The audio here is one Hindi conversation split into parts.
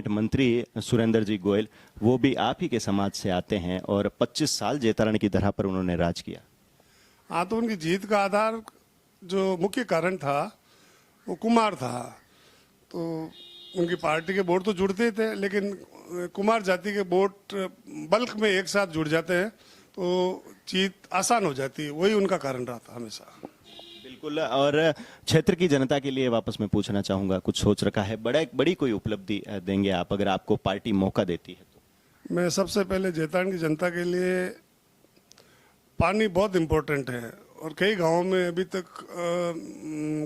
मंत्री सुरेंद्र जी गोयल, वो भी आप ही के समाज से आते हैं और 25 साल जेतारण की धरा पर उन्होंने राज किया। हाँ, तो उनकी जीत का आधार जो मुख्य कारण था वो कुमार था। तो उनकी पार्टी के वोट तो जुड़ते थे, लेकिन कुमार जाति के वोट बल्क में एक साथ जुड़ जाते हैं तो जीत आसान हो जाती है। वही उनका कारण रहा था हमेशा। बिल्कुल। और क्षेत्र की जनता के लिए वापस मैं पूछना चाहूंगा, कुछ सोच रखा है, बड़ी कोई उपलब्धि देंगे आप अगर आपको पार्टी मौका देती है तो? मैं सबसे पहले जेतारण की जनता के लिए पानी बहुत इम्पोर्टेंट है और कई गांवों में अभी तक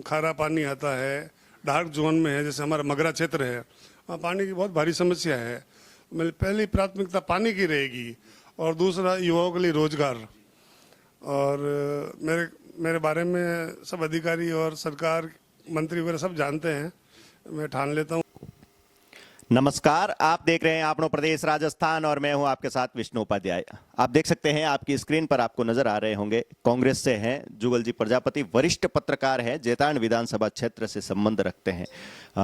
खारा पानी आता है, डार्क जोन में है। जैसे हमारा मगरा क्षेत्र है, वहाँ पानी की बहुत भारी समस्या है। मेरी पहली प्राथमिकता पानी की रहेगी और दूसरा युवाओं के लिए रोजगार। और मेरे बारे में सब अधिकारी और सरकार मंत्री वगैरह सब जानते हैं। मैं ठान लेता हूँ। नमस्कार, आप देख रहे हैं आपनो प्रदेश राजस्थान और मैं हूं आपके साथ विष्णु उपाध्याय। आप देख सकते हैं, आपकी स्क्रीन पर आपको नजर आ रहे होंगे, कांग्रेस से हैं जुगल जी प्रजापति, वरिष्ठ पत्रकार हैं, जेतारण विधानसभा क्षेत्र से संबंध रखते हैं,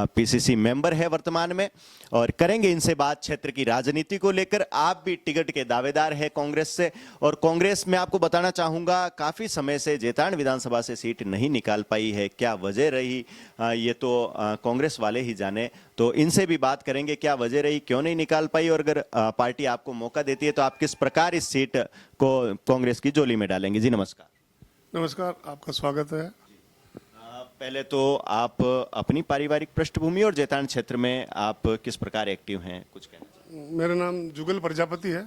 पीसीसी मेंबर है वर्तमान में, और करेंगे इनसे बात क्षेत्र की राजनीति को लेकर। आप भी टिकट के दावेदार हैं कांग्रेस से, और कांग्रेस में आपको बताना चाहूंगा काफी समय से जेतारण विधानसभा से सीट नहीं निकाल पाई है। क्या वजह रही ये तो कांग्रेस वाले ही जाने, तो इनसे भी बात करेंगे क्या वजह रही, क्यों नहीं निकाल पाई, और अगर पार्टी आपको मौका देती है तो आप किस प्रकार इस सीट को कांग्रेस की झोली में डालेंगे। जी नमस्कार। नमस्कार, आपका स्वागत है। पहले तो आप अपनी पारिवारिक पृष्ठभूमि और जेतारण क्षेत्र में आप किस प्रकार एक्टिव हैं, कुछ कहना चाहिए? मेरा नाम जुगल प्रजापति है।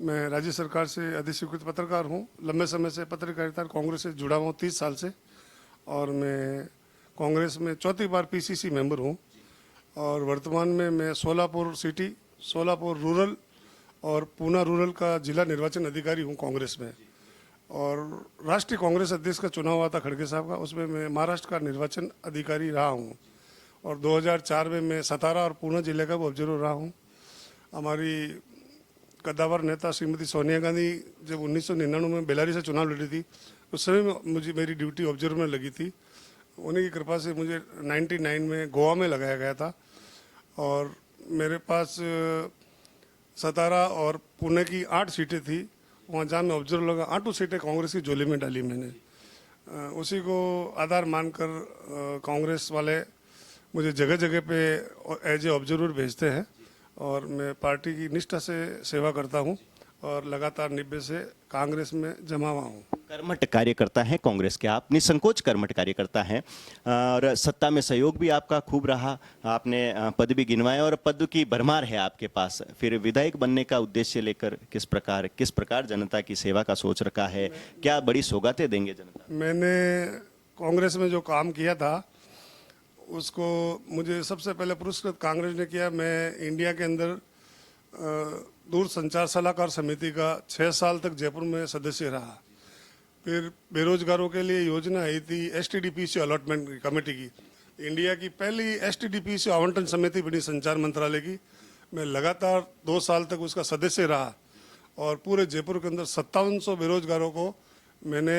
मैं राज्य सरकार से अधिस्वीकृत पत्रकार हूँ। लंबे समय से पत्रकारिता कांग्रेस से जुड़ा हूँ, 30 साल से। और मैं कांग्रेस में चौथी बार पीसीसी मेंबर हूँ। और वर्तमान में मैं सोलापुर सिटी, सोलापुर रूरल और पूना रूरल का जिला निर्वाचन अधिकारी हूँ कांग्रेस में। और राष्ट्रीय कांग्रेस अध्यक्ष का चुनाव हुआ था खड़गे साहब का, उसमें मैं महाराष्ट्र का निर्वाचन अधिकारी रहा हूँ। और 2004 में मैं सतारा और पूना जिले का ऑब्जर्वर रहा हूँ। हमारी कद्दावर नेता श्रीमती सोनिया गांधी जब 1999 में बेलारी से चुनाव लड़ी थी, उस समय मुझे मेरी ड्यूटी ऑब्जर्वर में लगी थी। उन्हीं की कृपा से मुझे 99 में गोवा में लगाया गया था। और मेरे पास सतारा और पुणे की 8 सीटें थी। वहाँ जहाँ मैं ऑब्जर्वर लगा, 8 सीटें कांग्रेस की झोली में डाली मैंने। उसी को आधार मानकर कांग्रेस वाले मुझे जगह जगह पे एज ए ऑब्जर्वर भेजते हैं और मैं पार्टी की निष्ठा से सेवा करता हूँ और लगातार 90 से कांग्रेस में जमा हुआ हूँ। कर्मठ कार्यकर्ता हैं कांग्रेस के आप, निसंकोच कर्मठ कार्यकर्ता हैं, और सत्ता में सहयोग भी आपका खूब रहा, आपने पद भी गिनवाए और पद की भरमार है आपके पास। फिर विधायक बनने का उद्देश्य लेकर किस प्रकार जनता की सेवा का सोच रखा है, क्या बड़ी सौगातें देंगे जनता? मैंने कांग्रेस में जो काम किया था उसको मुझे सबसे पहले पुरस्कृत कांग्रेस ने किया। मैं इंडिया के अंदर दूर संचार सलाहकार समिति का 6 साल तक जयपुर में सदस्य रहा। फिर बेरोजगारों के लिए योजना आई थी एसटीडीपीसी अलॉटमेंट कमेटी की। इंडिया की पहली एसटीडीपीसी आवंटन समिति बनी संचार मंत्रालय की। मैं लगातार 2 साल तक उसका सदस्य रहा और पूरे जयपुर के अंदर 5700 बेरोजगारों को मैंने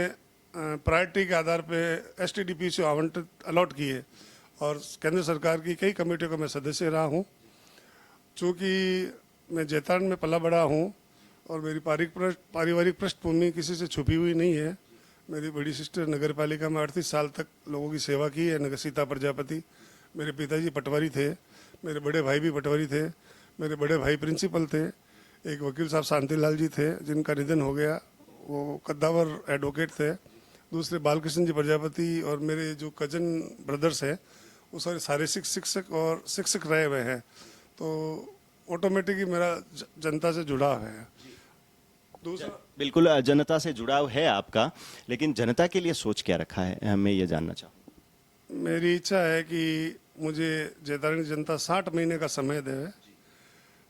प्रायोरिटी के आधार पे एसटीडीपीसी आवंटित अलॉट किए। और केंद्र सरकार की कई कमेटियों का मैं सदस्य रहा हूँ। चूँकि मैं जेतारण में पला बड़ा हूँ और मेरी पारिवारिक पृष्ठभूमि किसी से छुपी हुई नहीं है। मेरी बड़ी सिस्टर नगर पालिका में 38 साल तक लोगों की सेवा की है, नगर सीता प्रजापति। मेरे पिताजी पटवारी थे, मेरे बड़े भाई भी पटवारी थे, मेरे बड़े भाई प्रिंसिपल थे, एक वकील साहब शांतिलाल जी थे जिनका निधन हो गया, वो कद्दावर एडवोकेट थे। दूसरे बालकृष्ण जी प्रजापति और मेरे जो कजन ब्रदर्स हैं वो सारे शिक्षक और शिक्षक रहे हुए हैं। तो ऑटोमेटिकली मेरा जनता से जुड़ाव है। बिल्कुल, जनता से जुड़ाव है आपका, लेकिन जनता के लिए सोच क्या रखा है, मैं ये जानना चाहूँ। मेरी इच्छा है कि मुझे जेतारण की जनता 60 महीने का समय दे,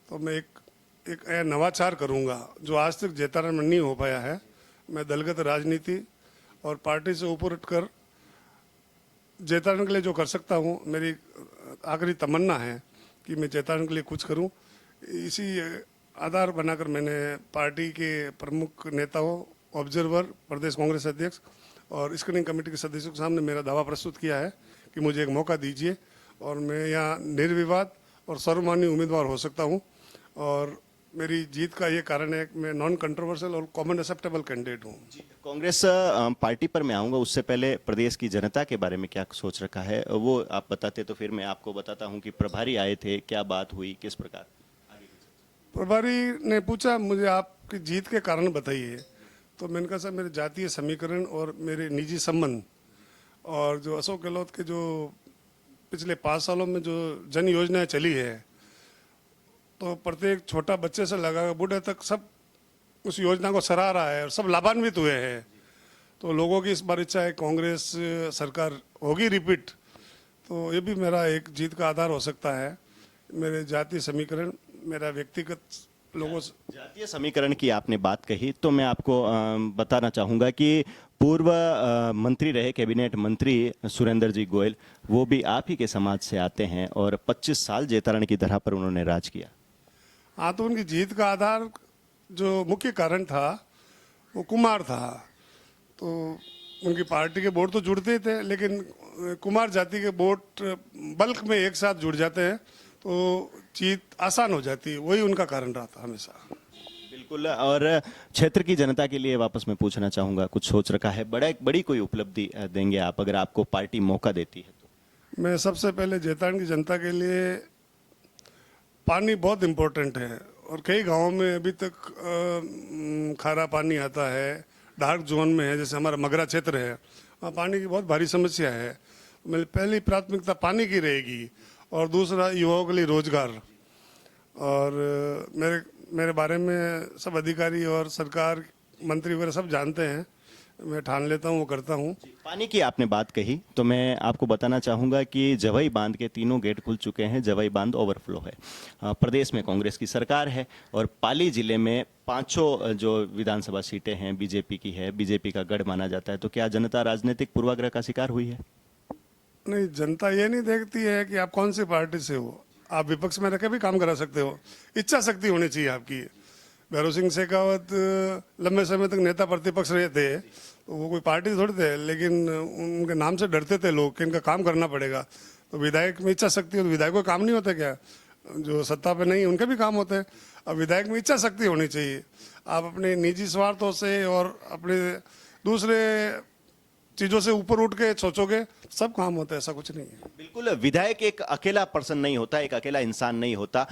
तो मैं एक नवाचार करूँगा जो आज तक जेतारण में नहीं हो पाया है। मैं दलगत राजनीति और पार्टी से ऊपर उठकर जेतारण के लिए जो कर सकता हूँ, मेरी आखिरी तमन्ना है कि मैं जेतारण के लिए कुछ करूँ। इसी आधार बनाकर मैंने पार्टी के प्रमुख नेताओं, ऑब्जर्वर, प्रदेश कांग्रेस अध्यक्ष और स्क्रीनिंग कमेटी के सदस्यों के सामने मेरा दावा प्रस्तुत किया है कि मुझे एक मौका दीजिए और मैं यहाँ निर्विवाद और सर्वमान्य उम्मीदवार हो सकता हूँ। और मेरी जीत का ये कारण है कि मैं नॉन कंट्रोवर्शियल और कॉमन एक्सेप्टेबल कैंडिडेट हूँ। कांग्रेस पार्टी पर मैं आऊंगा, उससे पहले प्रदेश की जनता के बारे में क्या सोच रखा है वो आप बताते तो फिर मैं आपको बताता हूं कि प्रभारी आए थे, क्या बात हुई, किस प्रकार। प्रभारी ने पूछा मुझे आपकी जीत के कारण बताइए, तो मैंने कहा सर मेरे जातीय समीकरण और मेरे निजी संबंध और जो अशोक गहलोत के जो पिछले 5 सालों में जो जन योजनाएं चली है, तो प्रत्येक छोटा बच्चे से लगा बूढ़े तक सब उस योजना को सराह रहा है और सब लाभान्वित हुए हैं। तो लोगों की इस बार इच्छा है कांग्रेस सरकार होगी रिपीट, तो ये भी मेरा एक जीत का आधार हो सकता है। मेरे जातीय समीकरण, मेरा व्यक्तिगत लोगों से जातीय समीकरण की आपने बात कही तो मैं आपको बताना चाहूंगा कि पूर्व मंत्री रहे, कैबिनेट मंत्री सुरेंद्र जी गोयल, वो भी आप ही के समाज से आते हैं और 25 साल जेतारण की धरा पर उन्होंने राज किया। हाँ, तो उनकी जीत का आधार जो मुख्य कारण था वो कुमार था। तो उनकी पार्टी के वोट तो जुड़ते ही थे, लेकिन कुमार जाति के वोट बल्क में एक साथ जुड़ जाते हैं तो जीत आसान हो जाती है, वही उनका कारण रहा था हमेशा। बिल्कुल। और क्षेत्र की जनता के लिए वापस मैं पूछना चाहूंगा, कुछ सोच रखा है, बड़ी कोई उपलब्धि देंगे आप अगर आपको पार्टी मौका देती है तो? मैं सबसे पहले जेतान की जनता के लिए पानी बहुत इम्पोर्टेंट है और कई गांवों में अभी तक खारा पानी आता है, डार्क जोन में है, जैसे हमारा मगरा क्षेत्र है, वहाँ पानी की बहुत भारी समस्या है। मेरी पहली प्राथमिकता पानी की रहेगी और दूसरा युवाओं के लिए रोजगार। और मेरे बारे में सब अधिकारी और सरकार मंत्री वगैरह सब जानते हैं, मैं ठान लेता हूँ वो करता हूँ। पानी की आपने बात कही तो मैं आपको बताना चाहूंगा कि जवई बांध के 3 गेट खुल चुके हैं, जवई बांध ओवरफ्लो है। प्रदेश में कांग्रेस की सरकार है और पाली जिले में 5 जो विधानसभा सीटें हैं बीजेपी की है, बीजेपी का गढ़ माना जाता है। तो क्या जनता राजनीतिक पूर्वाग्रह का शिकार हुई है? नहीं, जनता ये नहीं देखती है कि आप कौन सी पार्टी से हो, आप विपक्ष में रहकर भी काम करा सकते हो। इच्छा शक्ति होनी चाहिए आपकी। भैरव सिंह शेखावत लंबे समय तक नेता प्रतिपक्ष रहे थे, तो वो कोई पार्टी थोड़ी थे, लेकिन उनके नाम से डरते थे लोग कि इनका काम करना पड़ेगा। तो विधायक में इच्छा शक्ति हो तो विधायक को काम नहीं होता क्या? जो सत्ता पे नहीं उनके भी काम होते हैं। अब विधायक में इच्छा शक्ति होनी चाहिए। आप अपने निजी स्वार्थों से और अपने दूसरे चीजों से ऊपर उठ के सोचोगे सब काम होता है, ऐसा कुछ नहीं है। बिल्कुल, विधायक एक अकेला पर्सन नहीं होता, एक अकेला इंसान नहीं होता।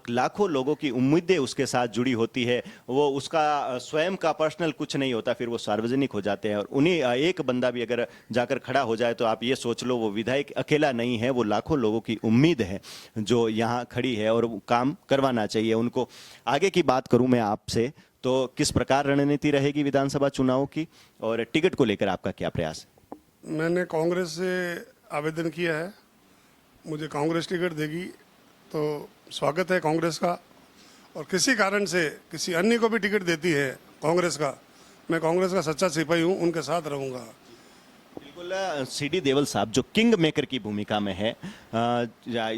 लाखों लोगों की उम्मीदें उसके साथ जुड़ी होती है। वो उसका स्वयं का पर्सनल कुछ नहीं होता, फिर वो सार्वजनिक हो जाते हैं। और उन्हीं एक बंदा भी अगर जाकर खड़ा हो जाए तो आप ये सोच लो वो विधायक अकेला नहीं है, वो लाखों लोगों की उम्मीद है जो यहाँ खड़ी है और वो काम करवाना चाहिए उनको। आगे की बात करूँ मैं आपसे तो किस प्रकार रणनीति रहेगी विधानसभा चुनाव की और टिकट को लेकर आपका क्या प्रयास है? मैंने कांग्रेस से आवेदन किया है, मुझे कांग्रेस टिकट देगी तो स्वागत है कांग्रेस का। और किसी कारण से किसी अन्य को भी टिकट देती है कांग्रेस का, मैं कांग्रेस का सच्चा सिपाही हूँ, उनके साथ रहूँगा। बिल्कुल। सीडी देवल साहब जो किंग मेकर की भूमिका में है,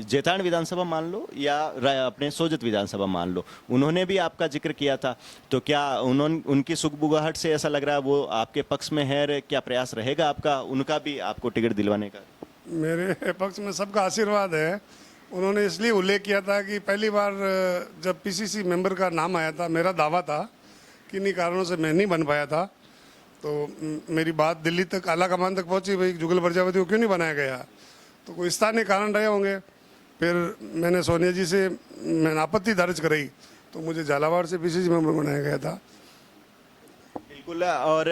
जेताण विधानसभा मान लो या अपने सोजत विधानसभा मान लो, उन्होंने भी आपका जिक्र किया था। तो क्या उनकी सुगबुगाहट से ऐसा लग रहा है वो आपके पक्ष में है? क्या प्रयास रहेगा आपका उनका भी आपको टिकट दिलवाने का? मेरे पक्ष में सबका आशीर्वाद है। उन्होंने इसलिए उल्लेख किया था कि पहली बार जब पीसीसी मेंबर का नाम आया था, मेरा दावा था, किन्हीं कारणों से मैं नहीं बन पाया था। तो मेरी बात दिल्ली तक आला कमान तक पहुंची, भाई जुगल प्रजापति को क्यों नहीं बनाया गया? तो कोई स्थानीय कारण रहे होंगे। फिर मैंने सोनिया जी से मैंने आपत्ति दर्ज कराई तो मुझे झालावाड़ से पीसीसी मेंबर बनाया गया था। बिल्कुल। और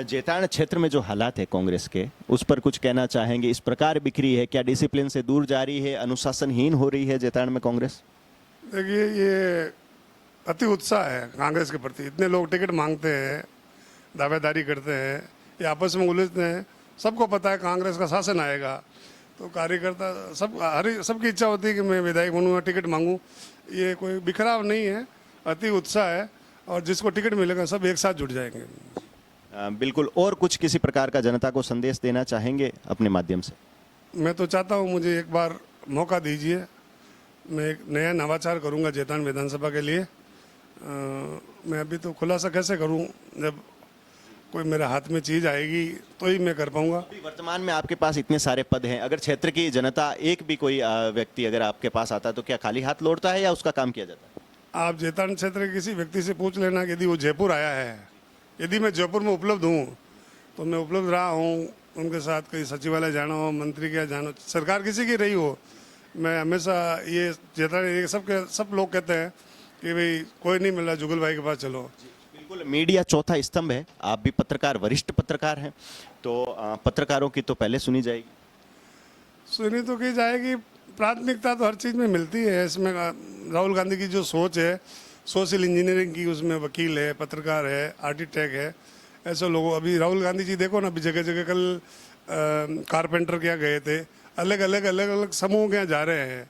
जेताण क्षेत्र में जो हालात है कांग्रेस के, उस पर कुछ कहना चाहेंगे? इस प्रकार बिखरी है, क्या डिसिप्लिन से दूर जा रही है, अनुशासनहीन हो रही है जेताण में कांग्रेस? देखिए, ये अति उत्साह है कांग्रेस के प्रति। इतने लोग टिकट मांगते हैं, दावेदारी करते हैं, ये आपस में उलझते हैं। सबको पता है कांग्रेस का शासन आएगा, तो कार्यकर्ता सबकी इच्छा होती है कि मैं विधायक बनूंगा, टिकट मांगूं। ये कोई बिखराव नहीं है, अति उत्साह है और जिसको टिकट मिलेगा सब एक साथ जुट जाएंगे। बिल्कुल। और कुछ किसी प्रकार का जनता को संदेश देना चाहेंगे अपने माध्यम से? मैं तो चाहता हूँ मुझे एक बार मौका दीजिए, मैं एक नया नवाचार करूँगा जेतान विधानसभा के लिए। मैं अभी तो खुलासा कैसे करूँ जब कोई मेरे हाथ में चीज़ आएगी तो ही मैं कर पाऊँगा। अभी वर्तमान में आपके पास इतने सारे पद हैं, अगर क्षेत्र की जनता एक भी कोई व्यक्ति अगर आपके पास आता है तो क्या खाली हाथ लौटता है या उसका काम किया जाता है? आप जैतान क्षेत्र के किसी व्यक्ति से पूछ लेना कि यदि वो जयपुर आया है, यदि मैं जयपुर में उपलब्ध हूँ तो मैं उपलब्ध रहा हूँ, उनके साथ कहीं सचिवालय जाना हो, मंत्री के यहाँ जाना हो, सरकार किसी की रही हो, मैं हमेशा ये जैतान ये सब लोग कहते हैं कि भाई कोई नहीं मिला जुगल भाई के पास चलो। बिल्कुल, मीडिया चौथा स्तंभ है, आप भी पत्रकार, वरिष्ठ पत्रकार हैं, तो पत्रकारों की तो पहले सुनी जाएगी। सुनी तो की जाएगी, प्राथमिकता तो हर चीज़ में मिलती है। इसमें राहुल गांधी की जो सोच है, सोशल इंजीनियरिंग की, उसमें वकील है, पत्रकार है, आर्किटेक्ट है, ऐसे लोगों, अभी राहुल गांधी जी देखो ना, अभी जगह जगह कल कारपेंटर के यहाँ गए थे, अलग अलग समूह के यहाँ जा रहे हैं,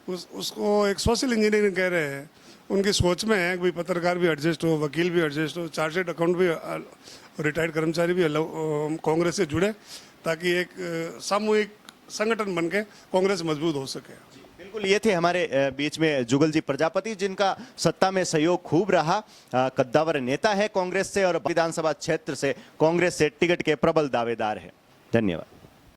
उसको एक सोशल इंजीनियरिंग कह रहे हैं। उनकी सोच में है कि भाई पत्रकार भी एडजस्ट हो, वकील भी एडजस्ट हो, चार्टेड अकाउंट भी, रिटायर्ड कर्मचारी भी कांग्रेस से जुड़े, ताकि एक सामूहिक संगठन बन के कांग्रेस मजबूत हो सके। बिल्कुल, ये थे हमारे बीच में जुगल जी प्रजापति, जिनका सत्ता में सहयोग खूब रहा, कद्दावर नेता है कांग्रेस से और विधानसभा क्षेत्र से कांग्रेस से टिकट के प्रबल दावेदार है। धन्यवाद।